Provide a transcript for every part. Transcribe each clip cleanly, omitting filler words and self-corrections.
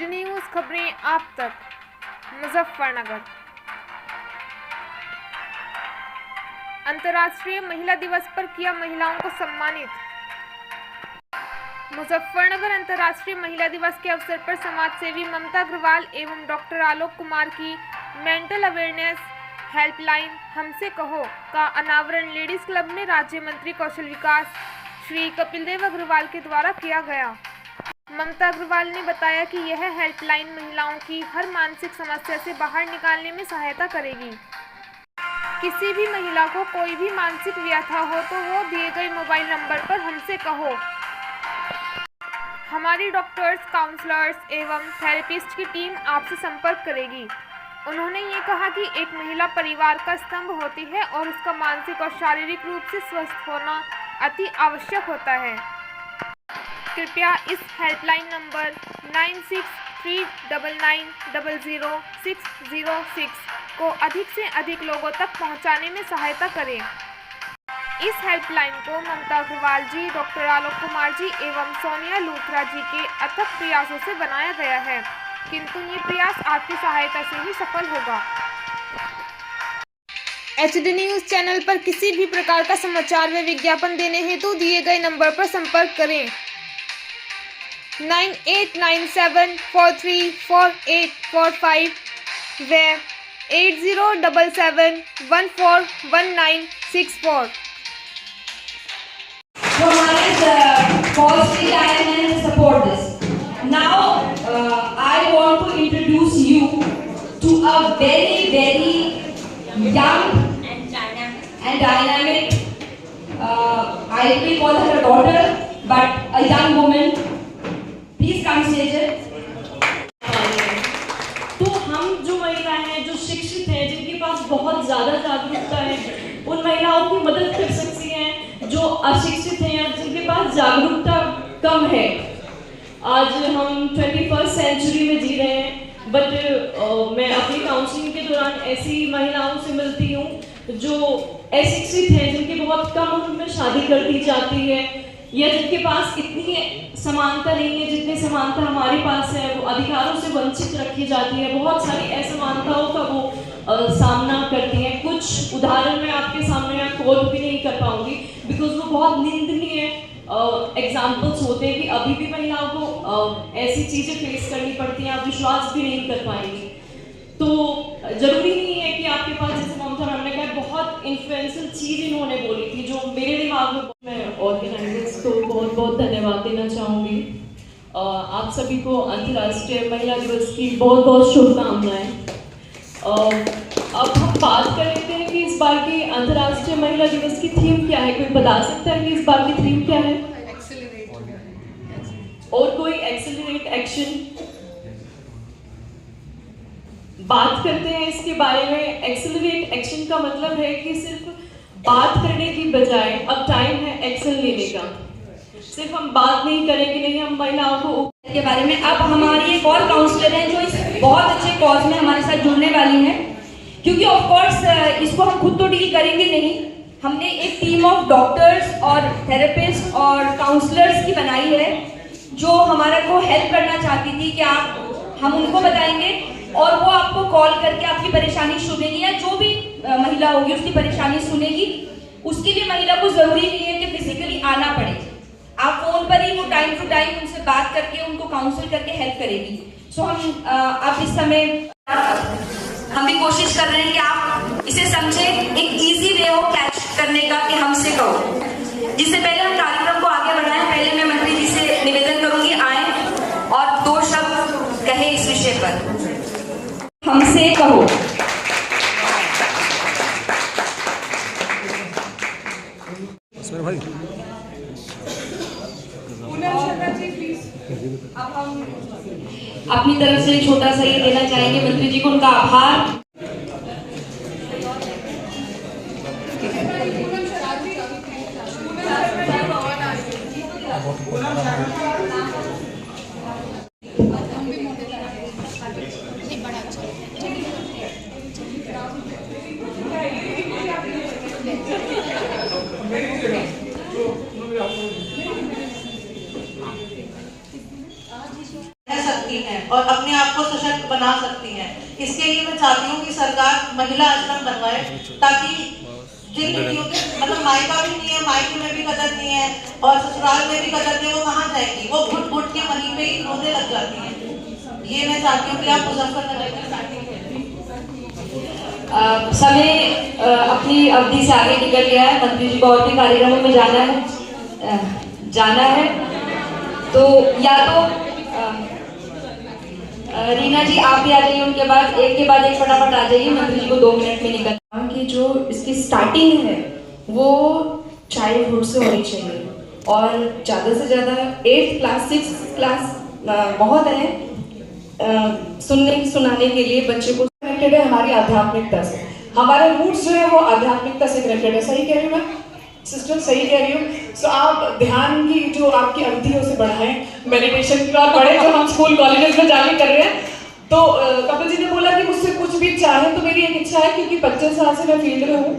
HD news खबरें आप तक। मुजफ्फरनगर अंतर्राष्ट्रीय महिला दिवस पर किया महिलाओं को सम्मानित। मुजफ्फरनगर अंतर्राष्ट्रीय महिला दिवस के अवसर पर समाजसेवी ममता अग्रवाल एवं डॉक्टर आलोक कुमार की मेंटल अवेयरनेस हेल्पलाइन हमसे कहो का अनावरण लेडीज क्लब में राज्य मंत्री कौशल विकास श्री कपिल देव अग्रवाल के द्वारा किया गया। ममता अग्रवाल ने बताया कि यह हेल्पलाइन महिलाओं की हर मानसिक समस्या से बाहर निकालने में सहायता करेगी। किसी भी महिला को कोई भी मानसिक व्यथा हो तो वो दिए गए मोबाइल नंबर पर हमसे कहो। हमारी डॉक्टर्स, काउंसलर्स एवं थेरेपिस्ट की टीम आपसे संपर्क करेगी। उन्होंने ये कहा कि एक महिला परिवार का स्तंभ होती है और उसका मानसिक और शारीरिक रूप से स्वस्थ होना अति आवश्यक होता है। कृपया इस हेल्पलाइन नंबर 9639900606 को अधिक से अधिक लोगों तक पहुंचाने में सहायता करें। इस हेल्पलाइन को ममता अग्रवाल जी, डॉक्टर आलोक कुमार जी एवं सोनिया लूथरा जी के अथक प्रयासों से बनाया गया है, किंतु ये प्रयास आपकी सहायता से ही सफल होगा। एचडी न्यूज़ चैनल पर किसी भी प्रकार का समाचार व विज्ञापन देने हेतु दिए गए नंबर पर संपर्क करें 9897434845 व 8077141964। So hमारे cause के लिए आए हैं to support this. Now I want to introduce you to a very young and dynamic. I will call her a daughter, but a young woman. Please come stage it. तो हम जो महिलाएं हैं, जो शिक्षित हैं, जिनके पास बहुत ज़्यादा जागरूकता है, उन महिलाओं की मदद कर सकती हैं जो अशिक्षित हैं या जिनके पास जागरूकता कम है। आज हम 21st सेंचुरी में जी रहे हैं, बट मैं अपनी काउंसलिंग के दौरान ऐसी महिलाओं से मिलती हूँ जो अशिक्षित हैं, जिनकी बहुत कम उम्र में शादी कर दी जाती है या जिनके पास इतनी समानता नहीं है जितनी समानता हमारे पास है। वो अधिकारों से वंचित रखी जाती है, बहुत सारी असमानताओं का वो सामना करती हैं। कुछ उदाहरण मैं आपके सामने कोट भी नहीं कर पाऊंगी बिकॉज वो बहुत निंदनीय एग्जाम्पल्स होते हैं कि अभी भी महिलाओं को ऐसी चीज़ें फेस करनी पड़ती हैं, आप विश्वास भी नहीं कर पाएंगे। तो जरूरी नहीं है कि आपके पास, जैसे ममता मैम ने कहा, बहुत इन्फ्लुएंशियल चीज़ इन्होंने बोली थी जो मेरे दिमाग में। मैं ऑर्गेनाइजर्स को बहुत देना चाहूँगी। आप सभी को अंतर्राष्ट्रीय महिला दिवस की बहुत शुभकामनाएं। अब हम बात कर लेते हैं कि इस बार की अंतर्राष्ट्रीय महिला दिवस की थीम क्या है। कोई बता सकता है कि इस बार की थीम क्या है? और कोई एक्सेलरेट एक्शन। बात करते हैं इसके बारे में। एक्सेलरेट एक्शन का मतलब है कि सिर्फ बात करने की बजाय अब टाइम है एक्शन लेने का। सिर्फ हम बात नहीं करेंगे, नहीं, हम महिलाओं को के बारे में। अब हमारी एक और काउंसलर हैं जो इस बहुत अच्छे कॉज में हमारे साथ जुड़ने वाली हैं, क्योंकि ऑफ कोर्स इसको हम खुद तो डील करेंगे नहीं। हमने एक टीम ऑफ डॉक्टर्स और थेरेपिस्ट और काउंसलर्स की बनाई है जो हमारा को हेल्प करना चाहती थी कि हम उनको बताएंगे और वो आपको कॉल करके आपकी परेशानी सुनेगी या जो भी महिला होगी उसकी परेशानी सुनेगी। उसके लिए महिला को जरूरी नहीं है कि फिजिकली आना पड़े, आप फोन पर ही वो टाइम टू टाइम उनसे बात करके उनको काउंसिल करके हेल्प करेगी। सो हम आप इस समय हम भी कोशिश कर रहे हैं कि आप इसे समझे, एक इजी वे हो कैच करने का कि हमसे कहो। जिससे पहले हम कार्यक्रम को आगे बढ़ाएं, पहले मैं मंत्री जी से निवेदन करूंगी आए और 2 शब्द कहे इस विषय पर। हमसे कहो। भाई अब हम अपनी तरफ से छोटा सा ये देना चाहेंगे मंत्री जी को, उनका आभार। सकती हैं और और अपने आप को सशक्त बना सकती हैं। इसके लिए मैं चाहती हूँ कि सरकार महिला आश्रम बनवाए, ताकि जिन लड़कियों के मतलब मायका भी नहीं है, मायके में भी कदर नहीं है और ससुराल में भी कदर नहीं है, वो कहाँ जाएंगी, वो घुट घुट के वहीं पे ही रोने लग जाती हैं। ये मैं चाहती हूँ कि आप मुजफ्फरनगर में स्टार्टिंग करें। समय अपनी अवधि से आगे निकल गया है, मंत्री जी को और भी कार्यक्रमों में जाना है तो या तो रीना जी आप भी आ जाइए, उनके बाद एक फटाफट आ जाइए, मंत्री जी को 2 मिनट में निकल कि जो इसकी स्टार्टिंग है वो चाइल्डहुड से होनी चाहिए और ज़्यादा से ज़्यादा 8th क्लास 6th क्लास बहुत है सुनाने के लिए बच्चे को कनेक्टेड है हमारी आध्यात्मिकता से। हमारे रूट्स जो है वो आध्यात्मिकता से कनेक्टेड है। सही कह रही हूँ मैं सिस्टर, सही कह रही हूँ। सो आप ध्यान की जो आपकी अवधि है उसे बढ़ाएं, मेडिटेशन की और बढ़े जो हम स्कूल कॉलेजेस में जाके कर रहे हैं। तो कपिल जी ने बोला कि मुझसे कुछ भी चाहे, तो मेरी एक इच्छा है क्योंकि 25 साल से मैं फील्ड में हूँ,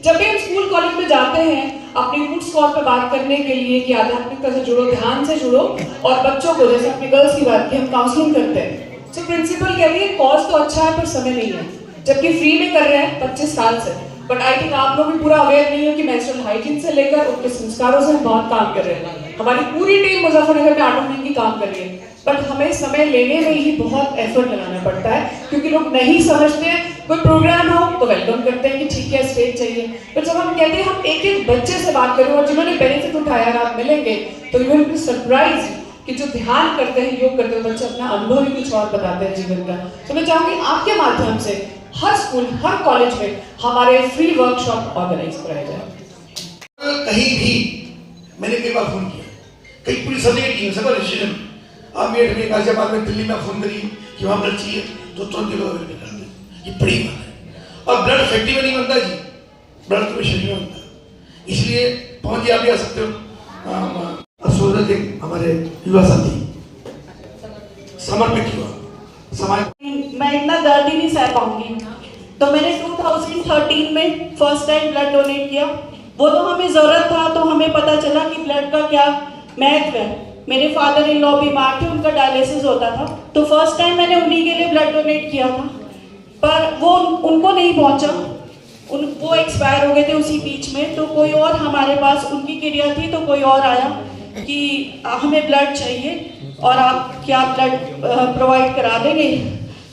जब भी हम स्कूल कॉलेज में जाते हैं अपनी रूट्स कॉल पे बात करने के लिए कि आध्यात्मिकता से जुड़ो, ध्यान से जुड़ो, और बच्चों को जैसे अपनी गर्ल्स की बात की हम काउंसलिंग करते हैं। सो प्रिंसिपल कह रही है कॉज तो अच्छा है पर समय नहीं है, जबकि फ्री में कर रहे हैं 25 साल से। बट आई थिंक आप लोग भी पूरा अवेयर नहीं हो कि मेंस्ट्रुअल हाइजीन से लेकर उनके संस्कारों से हम बहुत काम कर रहे हैं। हमारी पूरी टीम मुजफ्फरनगर में 8 महीने की काम कर रही है, बट हमें समय लेने में ही बहुत एफर्ट लगाना पड़ता है क्योंकि लोग नहीं समझते हैं। कोई प्रोग्राम हो तो वेलकम करते हैं कि ठीक है स्टेज चाहिए, पर जब हम कहते हैं हम एक बच्चे से बात करें और जिन्होंने बेनिफिट उठाया आप मिलेंगे तो यू विल बी सरप्राइज्ड कि जो ध्यान करते हैं, योग करते हैं, बच्चे अपना अनुभव ही कुछ और बताते हैं जीवन का। तो मैं चाहूंगी आपके माध्यम से हर स्कूल हर कॉलेज में हमारे फ्री वर्कशॉप ऑर्गेनाइज कराए जाए। कहीं भी मैंने कई बार फोन किया, कई पूरी सभी टीम सब रजिस्ट्रेशन आप मेरे गाजियाबाद में दिल्ली में फोन करिए कि वहाँ ब्लड चाहिए तो तुरंत लोग अवेलेबल कर दें। ये बड़ी बात है और ब्लड फैक्ट्री में नहीं बनता जी, ब्लड तो शरीर में बनता। इसलिए पहुँच आप भी आ सकते हो। सूरज एक हमारे युवा साथी समर्पित हुआ समाज, मैं इतना दर्द ही नहीं सह पाऊंगी, तो मैंने 2013 में फर्स्ट टाइम ब्लड डोनेट किया। वो तो हमें ज़रूरत था, तो हमें पता चला कि ब्लड का क्या महत्व है। मेरे फादर इन लॉ बीमार थे, उनका डायलिसिस होता था, तो फर्स्ट टाइम मैंने उन्हीं के लिए ब्लड डोनेट किया था, पर वो उनको नहीं पहुंचा, वो एक्सपायर हो गए थे उसी बीच में। तो कोई और हमारे पास उनकी क्रिया थी, तो कोई और आया कि हमें ब्लड चाहिए और आप क्या ब्लड प्रोवाइड करा देंगे।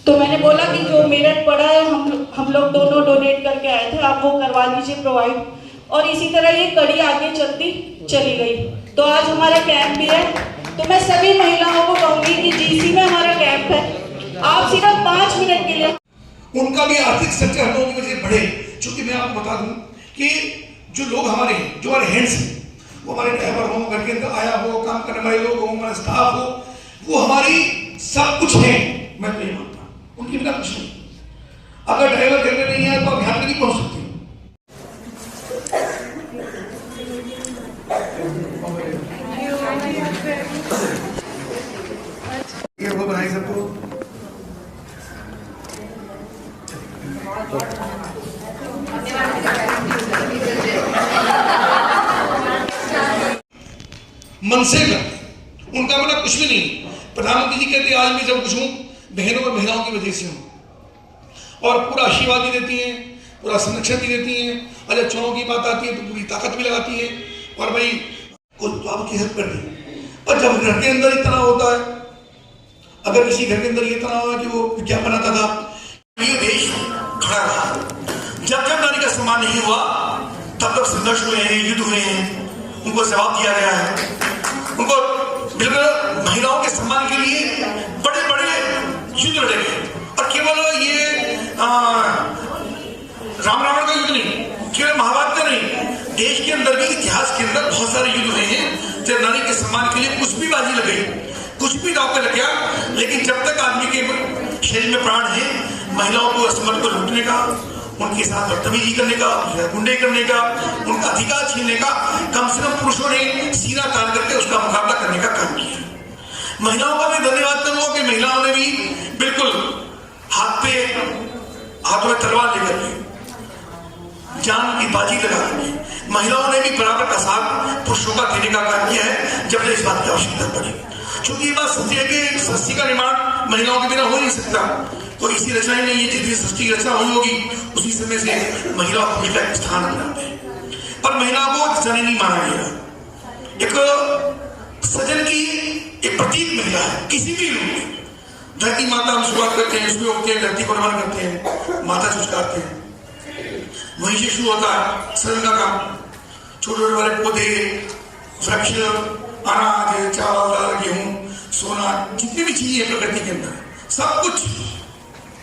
तो मैंने बोला कि जो मेरिट पड़ा है हम लोग दोनों डोनेट करके आए थे, आप वो करवा दीजिए प्रोवाइड। और इसी तरह ये कड़ी आगे चलती चली गई। तो आज हमारा कैंप भी है, तो मैं सभी महिलाओं को कहूँगी कि जीसी में हमारा कैंप है, आप सिर्फ 5 मिनट के लिए। उनका भी आर्थिक स्ट्रक्चर हम लोगों की वजह से बढ़े। चूंकि मैं आपको बता दूं कि जो लोग हमारे जो हमारे हैंड्स हैं, वो हमारे ड्राइवर हो, घर के अंदर आया हो, काम करने वाले लोग हो, हमारा स्टाफ हो, वो हमारी सब कुछ है। मैं तो ये मानता हूँ उनकी बिना कुछ नहीं। अगर ड्राइवर घर में नहीं है तो आप यहाँ पे नहीं पहुँच सकते। ये वो बनाई सबको मन से करते, उनका मतलब कुछ भी नहीं। प्रधानमंत्री जी कहते आज मैं जब कुछ हूँ बहनों और महिलाओं की वजह से हूँ, और पूरा आशीर्वाद भी देती हैं, पूरा संरक्षण भी देती हैं। अगर चुनाव की बात आती है तो पूरी ताकत भी लगाती है, और भाई कुछ तो आपकी हेल्प कर दी। और जब घर के अंदर इतना होता है, अगर किसी घर के अंदर ये तनाव हुआ कि वो विज्ञापन आता था, ये देश खड़ा रहा। जब जब नारी का सम्मान नहीं हुआ तब तक संघर्ष हुए हैं, युद्ध हुए हैं, उनको जवाब दिया गया है। उनको बिल्कुल महिलाओं के सम्मान के लिए बड़े बड़े युद्ध लड़े गए। और केवल ये राम रावण का युद्ध नहीं, केवल महाभारत का नहीं, देश के अंदर भी इतिहास के अंदर बहुत सारे युद्ध हुए हैं जब नारी के सम्मान के लिए कुछ भी बाजी लग गई, कुछ भी दांव पे लग गया। लेकिन जब तक आदमी के शरीर में प्राण है, महिलाओं को असमर्थ को लूटने का, उनके साथ बदतमीजी करने का, गुंडे करने का, उनका अधिकार छीनने का कम से कम पुरुषों ने सीना तान करके उसका मुकाबला करने का काम किया। महिलाओं का मैं धन्यवाद करूंगा कि महिलाओं ने भी बिल्कुल हाथों में तलवार लेकर के जान की बाजी लगा करके महिलाओं ने भी बराबर का साथ पुरुषों का देने का काम किया है जब इस बात की आवश्यकता पड़ी। क्योंकि ये बात सत्य है कि सृष्टि का निर्माण महिलाओं के बिना हो नहीं सकता। तो इसी रचना ही नहीं है, जितनी सृष्टि की रचना हुई होगी उसी समय से महिलाओं को हमेशा एक स्थान बनाते हैं। पर महिलाओं को जननी माना गया, एक सजन की एक प्रतीक महिला है किसी भी रूप में। धरती माता हम शुरुआत करते हैं, उसमें उठते हैं, धरती को नमन करते हैं, माता चुचकारते हैं। वहीं से शुरू होता है सजन का काम। छोटे छोटे वाले पौधे, वृक्ष, अनाज, चावल, दाल, गेहूं, सोना, जितनी भी चीजें हैं प्रकृति के अंदर, सब कुछ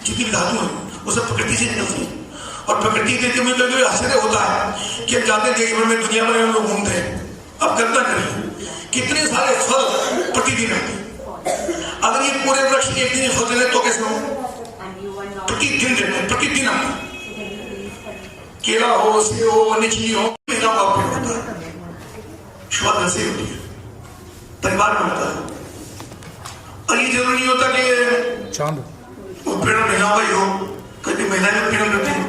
जितनी भी धातु है वो सब प्रकृति से निकलती है। और प्रकृति देखते हुए कभी आश्चर्य होता है कि अब जाते देश भर में, दुनिया भर में लोग घूमते हैं, अब कल्पना करिए कितने सारे फल प्रतिदिन आते हैं। अगर ये पूरे वृक्ष एक दिन फल देते तो कैसे हो? प्रतिदिन देते हैं, प्रतिदिन आते हैं। केला हो, सेब हो, अन्य चीज हो, महिलाओं का उपयोग होता है। शुरुआत से होती है, परिवार में होता है। और ये जरूरी नहीं होता कि चांद उत्पीड़न महिलाओं का ही हो, कभी महिलाएं उत्पीड़न करती हैं।